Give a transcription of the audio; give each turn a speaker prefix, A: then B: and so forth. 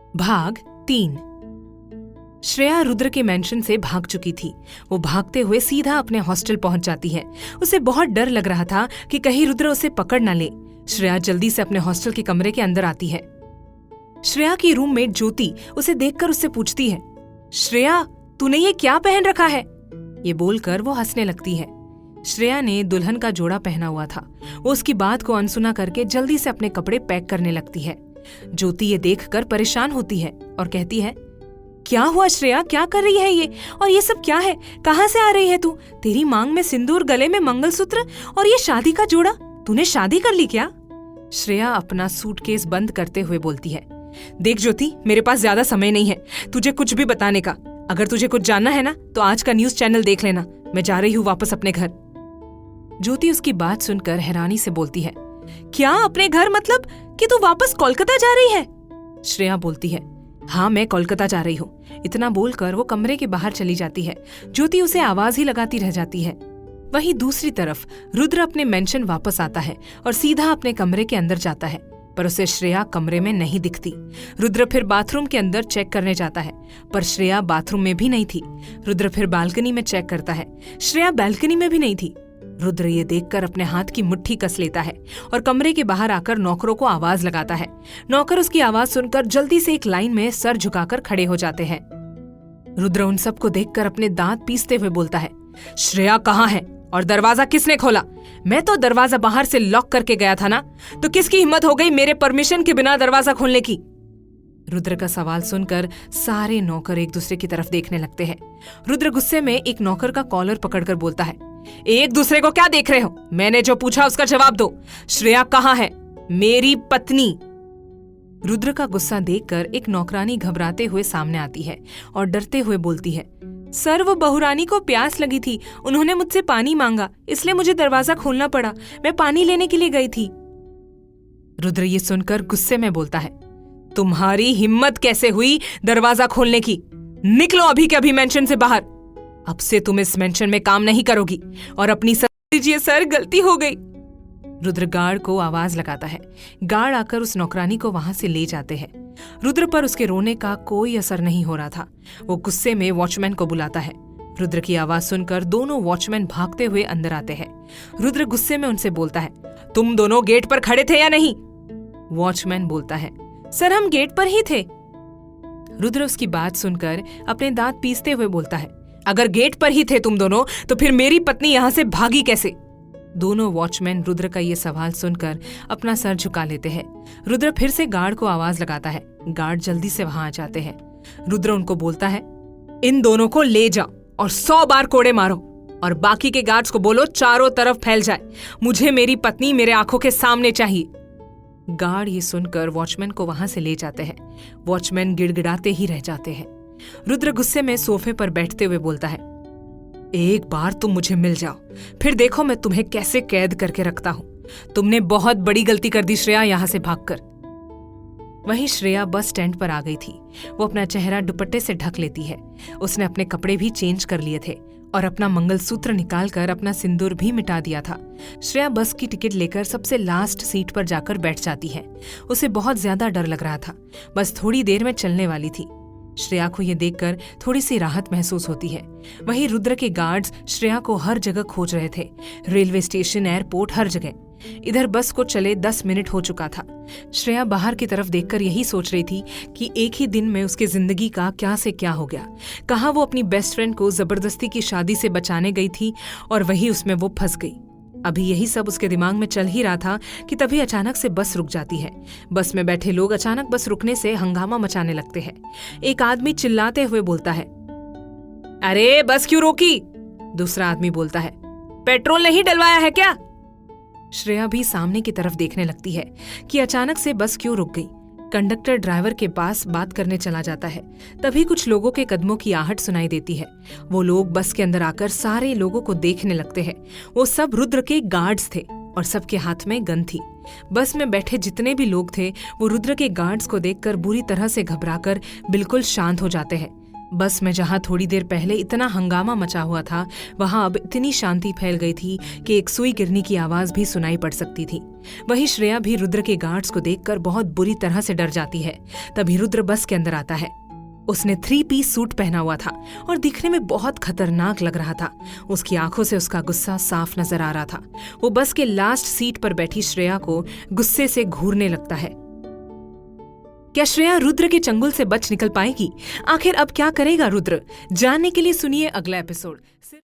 A: भाग 3। श्रेया रुद्र के मेंशन से भाग चुकी थी। वो भागते हुए सीधा अपने हॉस्टल पहुंच जाती है। उसे बहुत डर लग रहा था कि कहीं रुद्र उसे पकड़ न ले। श्रेया जल्दी से अपने हॉस्टल के कमरे के अंदर आती है। श्रेया की रूममेट ज्योति उसे देखकर उससे पूछती है, श्रेया तूने ये क्या पहन रखा है? ये बोलकर वो हंसने लगती है। श्रेया ने दुल्हन का जोड़ा पहना हुआ था। वो उसकी बात को अनसुना करके जल्दी से अपने कपड़े पैक करने लगती है। ज्योति ये देखकर परेशान होती है और कहती है, क्या हुआ श्रेया, क्या कर रही है ये? और ये सब क्या है? कहाँ से आ रही है तू? तेरी मांग में सिंदूर, गले में मंगलसूत्र और ये शादी का जोड़ा। तूने शादी कर ली क्या? श्रेया अपना सूटकेस बंद करते हुए बोलती है, देख ज्योति, मेरे पास ज्यादा समय नहीं है तुझे कुछ भी बताने का। अगर तुझे कुछ जानना है ना तो आज का न्यूज चैनल देख लेना। मैं जा रही हूँ वापस अपने घर। ज्योति उसकी बात सुनकर हैरानी से बोलती है, क्या अपने घर? मतलब कि तू वापस कोलकाता जा रही है? श्रेया बोलती है, हाँ मैं कोलकाता जा रही हूँ। इतना बोलकर वो कमरे के बाहर चली जाती है। ज्योति उसे आवाज ही लगाती रह जाती है। वहीं दूसरी तरफ रुद्र अपने मेंशन वापस आता है और सीधा अपने कमरे के अंदर जाता है, पर उसे श्रेया कमरे में नहीं दिखती। रुद्र फिर बाथरूम के अंदर चेक करने जाता है, पर श्रेया बाथरूम में भी नहीं थी। रुद्र फिर बालकनी में चेक करता है, श्रेया बालकनी में भी नहीं थी। रुद्र ये देखकर अपने हाथ की मुट्ठी कस लेता है और कमरे के बाहर आकर नौकरों को आवाज लगाता है। नौकर उसकी आवाज सुनकर जल्दी से एक लाइन में सर झुकाकर खड़े हो जाते हैं। रुद्र उन सबको देखकर अपने दांत पीसते हुए बोलता है, श्रेया कहाँ है और दरवाजा किसने खोला? मैं तो दरवाजा बाहर से लॉक करके गया था ना, तो किसकी हिम्मत हो गई मेरे परमिशन के बिना दरवाजा खोलने की? रुद्र का सवाल सुनकर सारे नौकर एक दूसरे की तरफ देखने लगते हैं। रुद्र गुस्से में एक नौकर का कॉलर पकड़कर बोलता है, एक दूसरे को क्या देख रहे हो? मैंने जो पूछा उसका जवाब दो। श्रेया कहाँ है? मेरी पत्नी। रुद्र का गुस्सा देखकर एक नौकरानी घबराते हुए सामने आती है और डरते हुए बोलती है, सर वो बहुरानी को प्यास लगी थी, उन्होंने मुझसे पानी मांगा, इसलिए मुझे दरवाजा खोलना पड़ा। मैं पानी लेने के लिए गई थी। रुद्र ये सुनकर गुस्से में बोलता है, तुम्हारी हिम्मत कैसे हुई दरवाजा खोलने की? निकलो अभी के अभी मेंशन से बाहर। अब से तुम इस मेंशन में काम नहीं करोगी और अपनी दीजिए सर, गलती हो गई। रुद्र गार्ड को आवाज लगाता है। गार्ड आकर उस नौकरानी को वहां से ले जाते हैं। रुद्र पर उसके रोने का कोई असर नहीं हो रहा था। वो गुस्से में वॉचमैन को बुलाता है। रुद्र की आवाज सुनकर दोनों वॉचमैन भागते हुए अंदर आते हैं। रुद्र गुस्से में उनसे बोलता है, तुम दोनों गेट पर खड़े थे या नहीं? वॉचमैन बोलता है, सर हम गेट पर ही थे। रुद्र उसकी बात सुनकर अपने दांत पीसते हुए बोलता है, अगर गेट पर ही थे तुम दोनों तो फिर मेरी पत्नी यहां से भागी कैसे? दोनों वॉचमैन रुद्र का ये सवाल सुनकर अपना सर झुका लेते हैं। रुद्र फिर से गार्ड को आवाज लगाता है। गार्ड जल्दी से वहां आ जाते हैं। रुद्र उनको बोलता है, इन दोनों को ले जाओ और 100 बार कोड़े मारो और बाकी के गार्ड्स को बोलो चारों तरफ फैल जाए। मुझे मेरी पत्नी मेरे आंखों के सामने चाहिए। गार्ड ये सुनकर वॉचमैन को वहां से ले जाते हैं। वॉचमैन गिड़गिड़ाते ही रह जाते हैं। रुद्र गुस्से में सोफे पर बैठते हुए बोलता है, एक बार तुम मुझे मिल जाओ, फिर देखो मैं तुम्हें कैसे कैद करके रखता हूं। तुमने बहुत बड़ी गलती कर दी श्रेया यहां से भागकर। वहीं श्रेया बस स्टैंड पर आ गई थी। वो अपना चेहरा दुपट्टे से ढक लेती है। उसने अपने कपड़े भी चेंज कर लिए थे और अपना मंगलसूत्र निकालकर अपना सिंदूर भी मिटा दिया था। श्रेया बस की टिकट लेकर सबसे लास्ट सीट पर जाकर बैठ जाती है। उसे बहुत ज्यादा डर लग रहा था। बस थोड़ी देर में चलने वाली थी। श्रेया को यह देखकर थोड़ी सी राहत महसूस होती है। वहीं रुद्र के गार्ड्स श्रेया को हर जगह खोज रहे थे, रेलवे स्टेशन, एयरपोर्ट, हर जगह। इधर बस को चले 10 मिनट हो चुका था। श्रेया बाहर की तरफ देखकर यही सोच रही थी कि एक ही दिन में उसके जिंदगी का क्या से क्या हो गया। कहाँ वो अपनी बेस्ट फ्रेंड को जबरदस्ती की शादी से बचाने गई थी और वही उसमें वो फंस गई। अभी यही सब उसके दिमाग में चल ही रहा था कि तभी अचानक से बस रुक जाती है। बस में बैठे लोग अचानक बस रुकने से हंगामा मचाने लगते हैं। एक आदमी चिल्लाते हुए बोलता है, अरे बस क्यों रोकी? दूसरा आदमी बोलता है, पेट्रोल नहीं डलवाया है क्या? श्रेया भी सामने की तरफ देखने लगती है कि अचानक से बस क्यों रुक गई। कंडक्टर ड्राइवर के पास बात करने चला जाता है। तभी कुछ लोगों के कदमों की आहट सुनाई देती है। वो लोग बस के अंदर आकर सारे लोगों को देखने लगते हैं। वो सब रुद्र के गार्ड्स थे और सबके हाथ में गन थी। बस में बैठे जितने भी लोग थे वो रुद्र के गार्ड्स को देखकर बुरी तरह से घबराकर बिल्कुल शांत हो जाते हैं। बस में जहां थोड़ी देर पहले इतना हंगामा मचा हुआ था, वहां अब इतनी शांति फैल गई थी कि एक सुई गिरने की आवाज भी सुनाई पड़ सकती थी। वहीं श्रेया भी रुद्र के गार्ड्स को देखकर बहुत बुरी तरह से डर जाती है। तभी रुद्र बस के अंदर आता है। उसने 3 पीस सूट पहना हुआ था और दिखने में बहुत खतरनाक लग रहा था। उसकी आंखों से उसका गुस्सा साफ नजर आ रहा था। वो बस के लास्ट सीट पर बैठी श्रेया को गुस्से से घूरने लगता है। क्या श्रेया रुद्र के चंगुल से बच निकल पाएगी? आखिर अब क्या करेगा रुद्र? जानने के लिए सुनिए अगला एपिसोड।